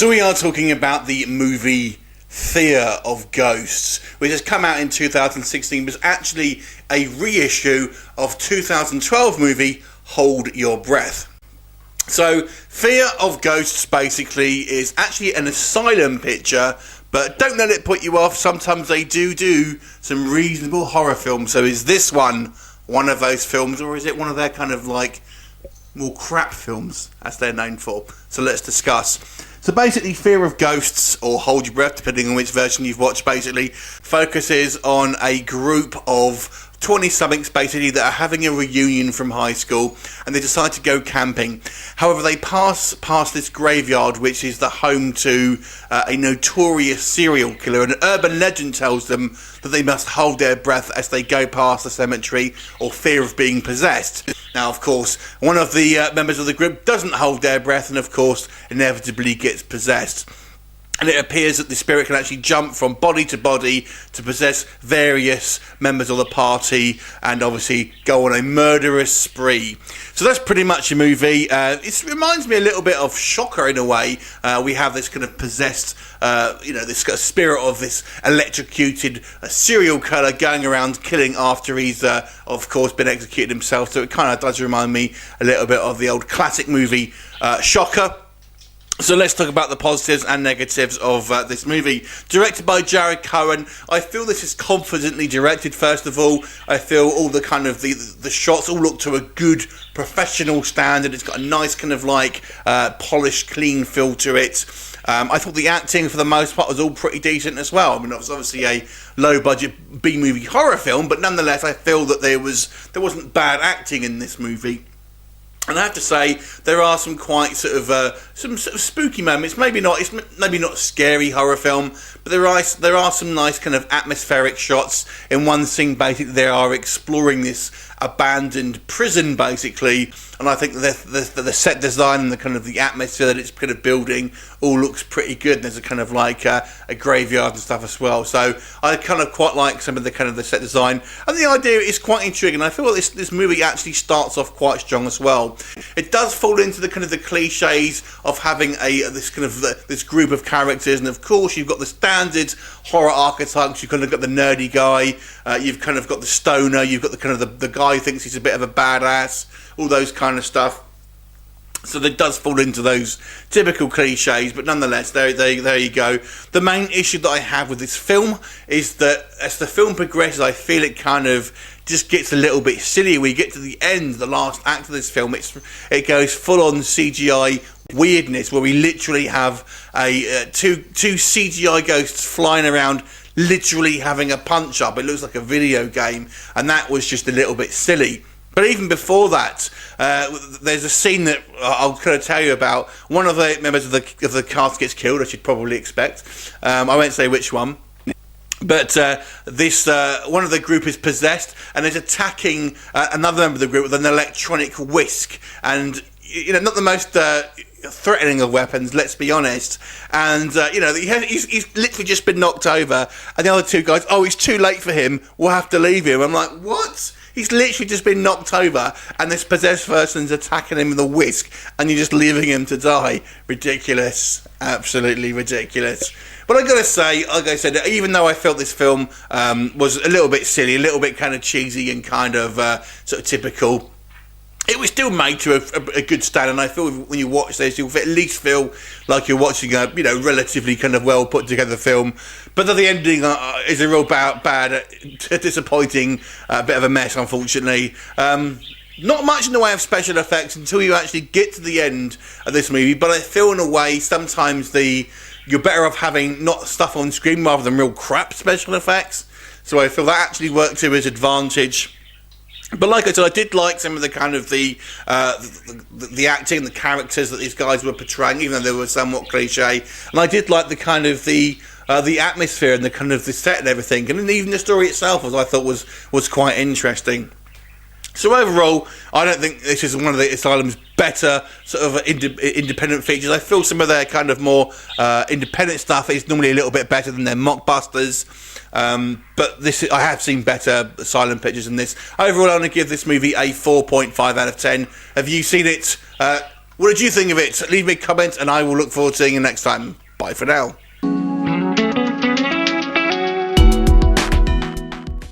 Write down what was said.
So we are talking about the movie Fear of Ghosts, which has come out in 2016, but is actually a reissue of 2012 movie Hold Your Breath. So Fear of Ghosts basically is actually an asylum picture, but don't let it put you off. Sometimes they do some reasonable horror films. So is this one of those films, or is it one of their kind of like more crap films, as they're known for? So let's discuss. So basically, Fear of Ghosts, or Hold Your Breath, depending on which version you've watched, basically focuses on a group of 20-somethings basically that are having a reunion from high school, and they decide to go camping. However, they pass past this graveyard, which is the home to a notorious serial killer, and an urban legend tells them that they must hold their breath as they go past the cemetery, or fear of being possessed. Now, of course, one of the members of the group doesn't hold their breath, and of course, inevitably gets possessed. And it appears that the spirit can actually jump from body to body to possess various members of the party and obviously go on a murderous spree. So that's pretty much the movie. It reminds me a little bit of Shocker in a way. We have this kind of possessed, this spirit of this electrocuted serial killer going around killing after he's, of course, been executed himself. So it kind of does remind me a little bit of the old classic movie Shocker. So let's talk about the positives and negatives of this movie. Directed by Jared Cohen, I feel this is confidently directed. First of all, I feel all the kind of the shots all look to a good professional standard. It's got a nice kind of like polished, clean feel to it. I thought the acting for the most part was all pretty decent as well. I mean, it was obviously a low-budget B-movie horror film, but nonetheless, I feel that there wasn't bad acting in this movie. And I have to say, there are some quite sort of spooky moments. Maybe not a scary horror film, but there are some nice kind of atmospheric shots. In one scene, basically, they are exploring this abandoned prison, basically, and I think the set design and the kind of the atmosphere that it's kind of building all looks pretty good. There's a kind of like a graveyard and stuff as well. So I kind of quite like some of the kind of the set design, and the idea is quite intriguing. I feel like this movie actually starts off quite strong as well. It does fall into the kind of the cliches of having this group of characters, and of course you've got the standard horror archetypes. You've kind of got the nerdy guy, you've kind of got the stoner, you've got the kind of the guy who thinks he's a bit of a badass, all those kind of stuff. So it does fall into those typical cliches, but nonetheless, there you go. The main issue that I have with this film is that as the film progresses, I feel it kind of just gets a little bit silly. We get to the end, the last act of this film, it goes full on CGI weirdness, where we literally have two CGI ghosts flying around, literally having a punch up. It looks like a video game, and that was just a little bit silly. But even before that, there's a scene that I'll kind of tell you about. One of the members of the cast gets killed, as you'd probably expect. I won't say which one. But this one of the group is possessed and is attacking another member of the group with an electronic whisk. And, not the most threatening of weapons, let's be honest. And, he's literally just been knocked over. And the other two guys, it's too late for him. We'll have to leave him. I'm like, what? He's literally just been knocked over, and this possessed person's attacking him with a whisk, and you're just leaving him to die. Ridiculous. Absolutely ridiculous. But I've got to say, like I said, even though I felt this film was a little bit silly, a little bit kind of cheesy and kind of sort of typical, it was still made to a good standard, and I feel when you watch this, you'll at least feel like you're watching a relatively kind of well put together film. But the ending is a real bad, disappointing, bit of a mess, unfortunately. Not much in the way of special effects until you actually get to the end of this movie, but I feel in a way sometimes you're better off having not stuff on screen rather than real crap special effects. So I feel that actually worked to his advantage. But like I said, I did like some of the kind of the acting, the characters that these guys were portraying, even though they were somewhat cliche. And I did like the kind of the atmosphere and the kind of the set and everything, and even the story itself, as I thought was quite interesting. So overall, I don't think this is one of the Asylum's better sort of independent features. I feel some of their kind of more independent stuff is normally a little bit better than their mockbusters. But I have seen better Asylum pictures than this. Overall, I'm going to give this movie a 4.5 out of 10. Have you seen it? What did you think of it? Leave me a comment and I will look forward to seeing you next time. Bye for now.